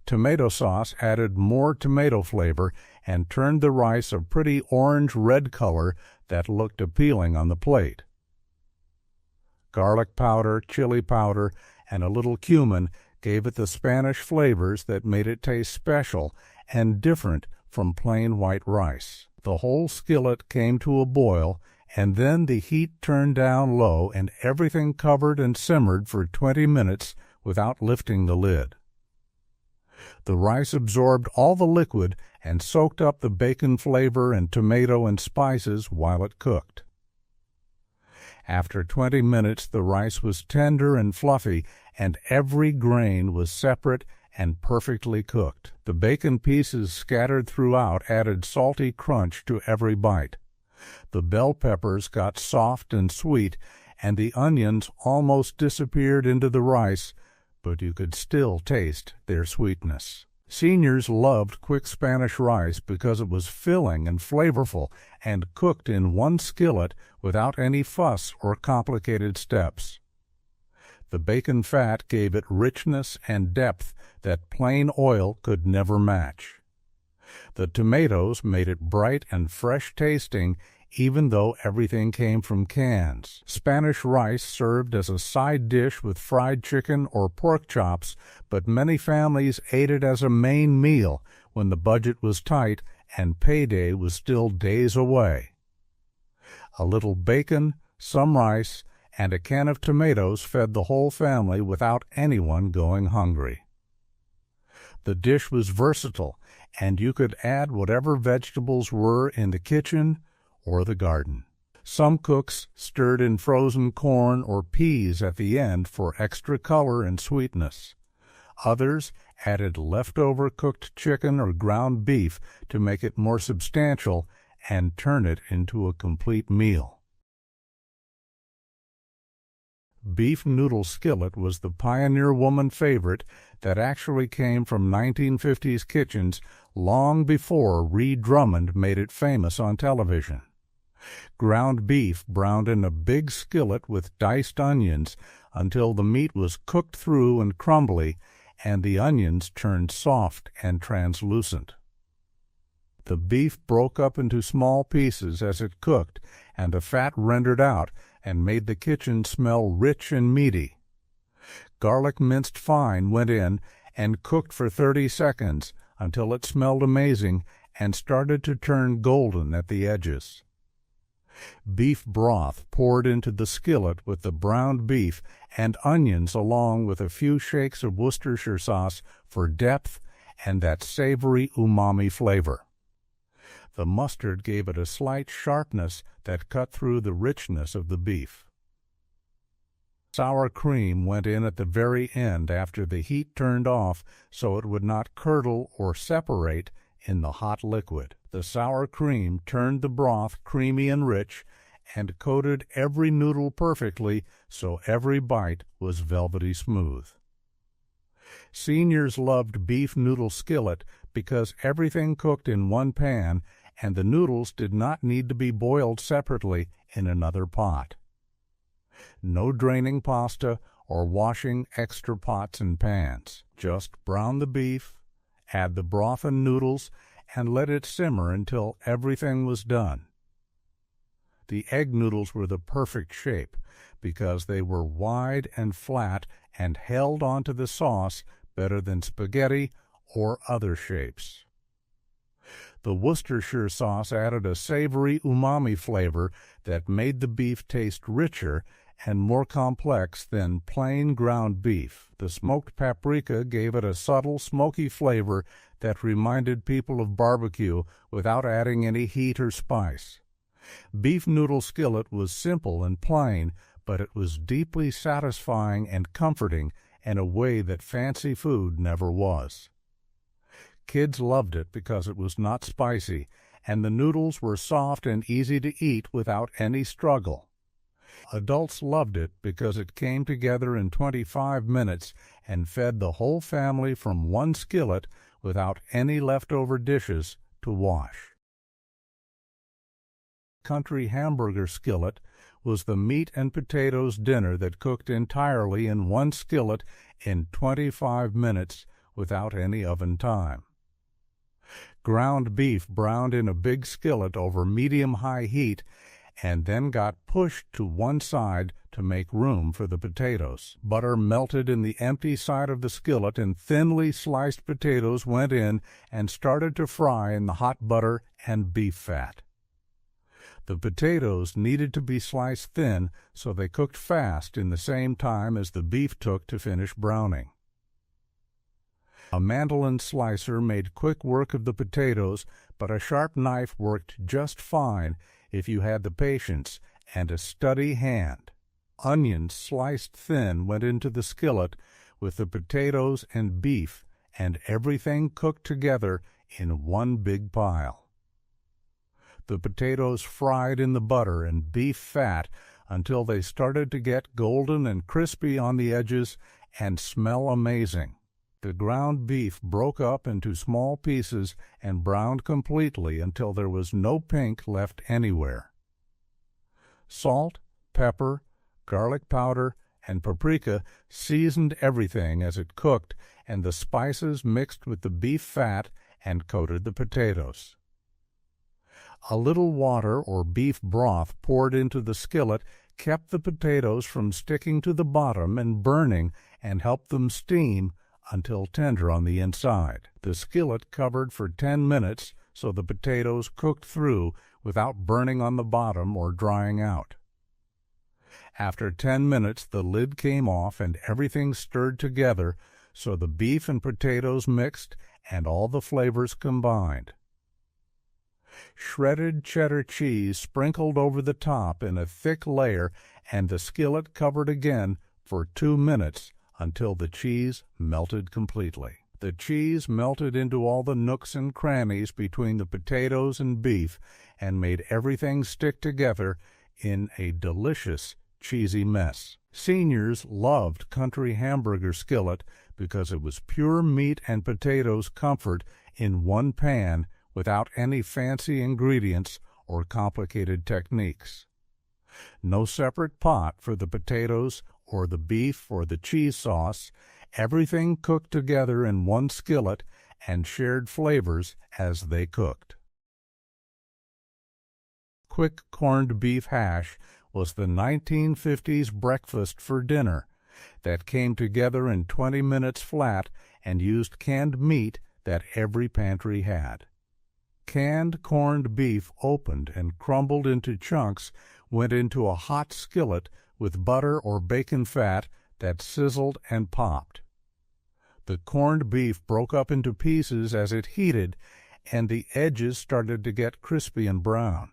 Tomato sauce added more tomato flavor and turned the rice a pretty orange-red color that looked appealing on the plate. Garlic powder, chili powder, and a little cumin gave it the Spanish flavors that made it taste special and different from plain white rice. The whole skillet came to a boil, and then the heat turned down low and everything covered and simmered for 20 minutes without lifting the lid. The rice absorbed all the liquid and soaked up the bacon flavor and tomato and spices while it cooked. After 20 minutes, the rice was tender and fluffy, and every grain was separate and perfectly cooked. The bacon pieces scattered throughout added salty crunch to every bite. The bell peppers got soft and sweet, and the onions almost disappeared into the rice, but you could still taste their sweetness. Seniors loved quick Spanish rice because it was filling and flavorful and cooked in one skillet without any fuss or complicated steps. The bacon fat gave it richness and depth that plain oil could never match. The tomatoes made it bright and fresh tasting, even though everything came from cans. Spanish rice served as a side dish with fried chicken or pork chops, but many families ate it as a main meal when the budget was tight and payday was still days away. A little bacon, some rice, and a can of tomatoes fed the whole family without anyone going hungry. The dish was versatile, and you could add whatever vegetables were in the kitchen or the garden. Some cooks stirred in frozen corn or peas at the end for extra color and sweetness. Others added leftover cooked chicken or ground beef to make it more substantial and turn it into a complete meal. beef noodle skillet was the pioneer woman favorite that actually came from 1950s kitchens long before Reed Drummond made it famous on television. Ground beef browned in a big skillet with diced onions until the meat was cooked through and crumbly and the onions turned soft and translucent. The beef broke up into small pieces as it cooked, and the fat rendered out and made the kitchen smell rich and meaty. Garlic minced fine went in and cooked for 30 seconds until it smelled amazing and started to turn golden at the edges. Beef broth poured into the skillet with the browned beef and onions along with a few shakes of Worcestershire sauce for depth and that savory umami flavor. The mustard gave it a slight sharpness that cut through the richness of the beef. Sour cream went in at the very end after the heat turned off so it would not curdle or separate in the hot liquid. The sour cream turned the broth creamy and rich and coated every noodle perfectly so every bite was velvety smooth. Seniors loved beef noodle skillet because everything cooked in one pan and the noodles did not need to be boiled separately in another pot. No draining pasta or washing extra pots and pans. Just brown the beef, add the broth and noodles, and let it simmer until everything was done. The egg noodles were the perfect shape because they were wide and flat and held onto the sauce better than spaghetti or other shapes. The Worcestershire sauce added a savory umami flavor that made the beef taste richer and more complex than plain ground beef. The smoked paprika gave it a subtle smoky flavor that reminded people of barbecue without adding any heat or spice. Beef noodle skillet was simple and plain, but it was deeply satisfying and comforting in a way that fancy food never was. Kids loved it because it was not spicy, and the noodles were soft and easy to eat without any struggle. Adults loved it because it came together in 25 minutes and fed the whole family from one skillet without any leftover dishes to wash. Country hamburger skillet was the meat and potatoes dinner that cooked entirely in one skillet in 25 minutes without any oven time. Ground beef browned in a big skillet over medium-high heat and then got pushed to one side to make room for the potatoes. Butter melted in the empty side of the skillet and thinly sliced potatoes went in and started to fry in the hot butter and beef fat. The potatoes needed to be sliced thin so they cooked fast in the same time as the beef took to finish browning. A mandolin slicer made quick work of the potatoes, but a sharp knife worked just fine if you had the patience and a steady hand. Onions sliced thin went into the skillet with the potatoes and beef, and everything cooked together in one big pile. The potatoes fried in the butter and beef fat until they started to get golden and crispy on the edges and smell amazing. The ground beef broke up into small pieces and browned completely until there was no pink left anywhere. Salt, pepper, garlic powder, and paprika seasoned everything as it cooked, and the spices mixed with the beef fat and coated the potatoes. A little water or beef broth poured into the skillet kept the potatoes from sticking to the bottom and burning and helped them steam until tender on the inside. The skillet covered for 10 minutes so the potatoes cooked through without burning on the bottom or drying out. After 10 minutes, the lid came off and everything stirred together so the beef and potatoes mixed and all the flavors combined. Shredded cheddar cheese sprinkled over the top in a thick layer and the skillet covered again for 2 minutes until the cheese melted completely. The cheese melted into all the nooks and crannies between the potatoes and beef and made everything stick together in a delicious cheesy mess. Seniors loved Country Hamburger Skillet because it was pure meat and potatoes comfort in one pan without any fancy ingredients or complicated techniques. No separate pot for the potatoes or the beef or the cheese sauce, everything cooked together in one skillet and shared flavors as they cooked. Quick corned beef hash was the 1950s breakfast for dinner that came together in 20 minutes flat and used canned meat that every pantry had. Canned corned beef opened and crumbled into chunks went into a hot skillet with butter or bacon fat that sizzled and popped. The corned beef broke up into pieces as it heated, and the edges started to get crispy and brown.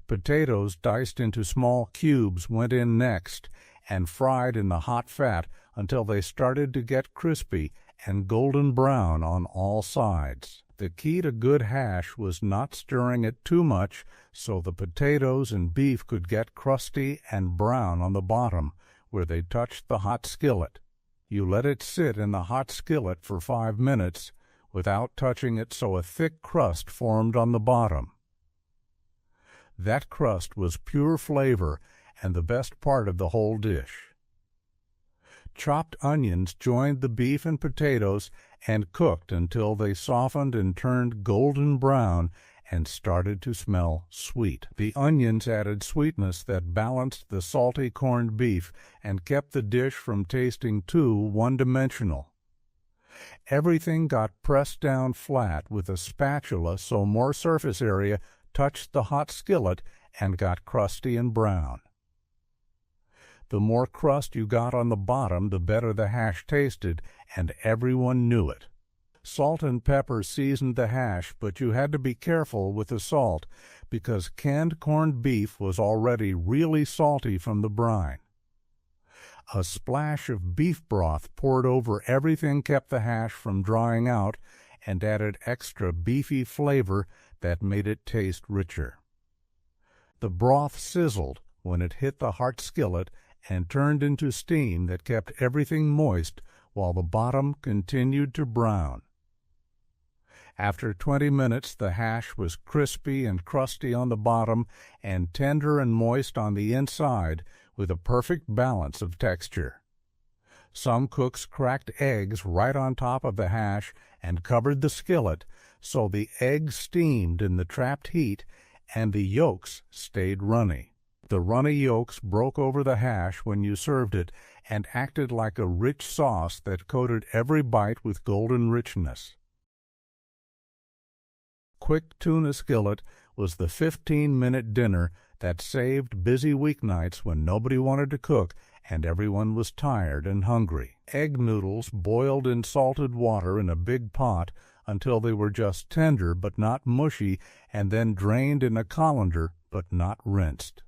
Potatoes diced into small cubes went in next and fried in the hot fat until they started to get crispy and golden brown on all sides. The key to good hash was not stirring it too much so the potatoes and beef could get crusty and brown on the bottom where they touched the hot skillet. You let it sit in the hot skillet for 5 minutes without touching it so a thick crust formed on the bottom. That crust was pure flavor and the best part of the whole dish. Chopped onions joined the beef and potatoes and cooked until they softened and turned golden brown and started to smell sweet. The onions added sweetness that balanced the salty corned beef and kept the dish from tasting too one-dimensional. Everything got pressed down flat with a spatula so more surface area touched the hot skillet and got crusty and brown. The more crust you got on the bottom, the better the hash tasted, and everyone knew it. Salt and pepper seasoned the hash, but you had to be careful with the salt because canned corned beef was already really salty from the brine. A splash of beef broth poured over everything kept the hash from drying out and added extra beefy flavor that made it taste richer. The broth sizzled when it hit the hot skillet and turned into steam that kept everything moist while the bottom continued to brown. After 20 minutes, the hash was crispy and crusty on the bottom and tender and moist on the inside with a perfect balance of texture. Some cooks cracked eggs right on top of the hash and covered the skillet so the eggs steamed in the trapped heat and the yolks stayed runny. The runny yolks broke over the hash when you served it and acted like a rich sauce that coated every bite with golden richness. Quick tuna skillet was the 15-minute dinner that saved busy weeknights when nobody wanted to cook and everyone was tired and hungry. Egg noodles boiled in salted water in a big pot until they were just tender but not mushy and then drained in a colander but not rinsed.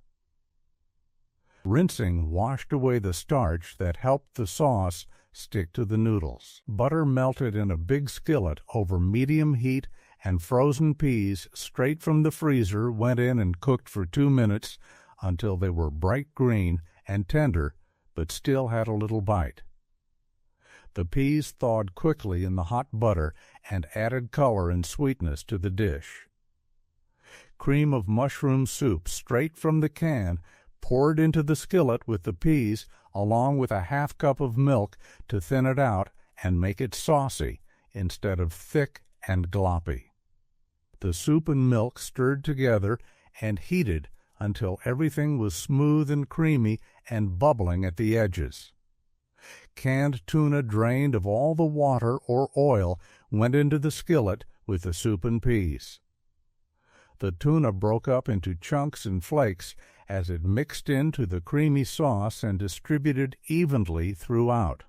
Rinsing washed away the starch that helped the sauce stick to the noodles. Butter melted in a big skillet over medium heat and frozen peas straight from the freezer went in and cooked for 2 minutes until they were bright green and tender but still had a little bite. The peas thawed quickly in the hot butter and added color and sweetness to the dish. Cream of mushroom soup straight from the can poured into the skillet with the peas along with a half cup of milk to thin it out and make it saucy instead of thick and gloppy. The soup and milk stirred together and heated until everything was smooth and creamy and bubbling at the edges. Canned tuna drained of all the water or oil went into the skillet with the soup and peas. The tuna broke up into chunks and flakes as it mixed into the creamy sauce and distributed evenly throughout.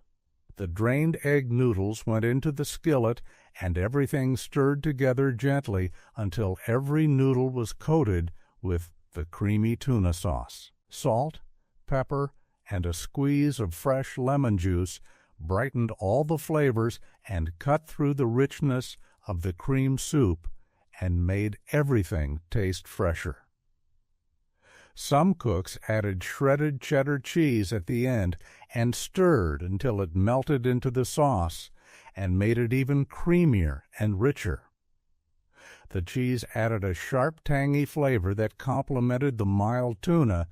The drained egg noodles went into the skillet and everything stirred together gently until every noodle was coated with the creamy tuna sauce. Salt, pepper, and a squeeze of fresh lemon juice brightened all the flavors and cut through the richness of the cream soup and made everything taste fresher. Some cooks added shredded cheddar cheese at the end and stirred until it melted into the sauce and made it even creamier and richer. The cheese added a sharp, tangy flavor that complemented the mild tuna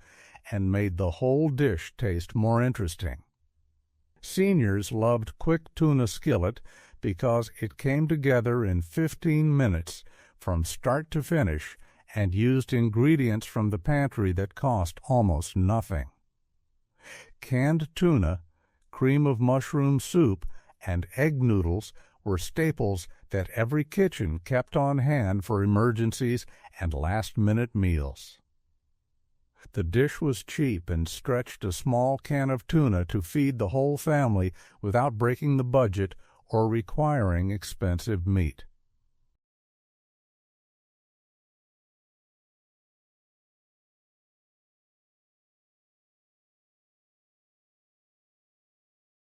and made the whole dish taste more interesting. Seniors loved quick tuna skillet because it came together in 15 minutes from start to finish and used ingredients from the pantry that cost almost nothing. Canned tuna, cream of mushroom soup, and egg noodles were staples that every kitchen kept on hand for emergencies and last-minute meals. The dish was cheap and stretched a small can of tuna to feed the whole family without breaking the budget or requiring expensive meat.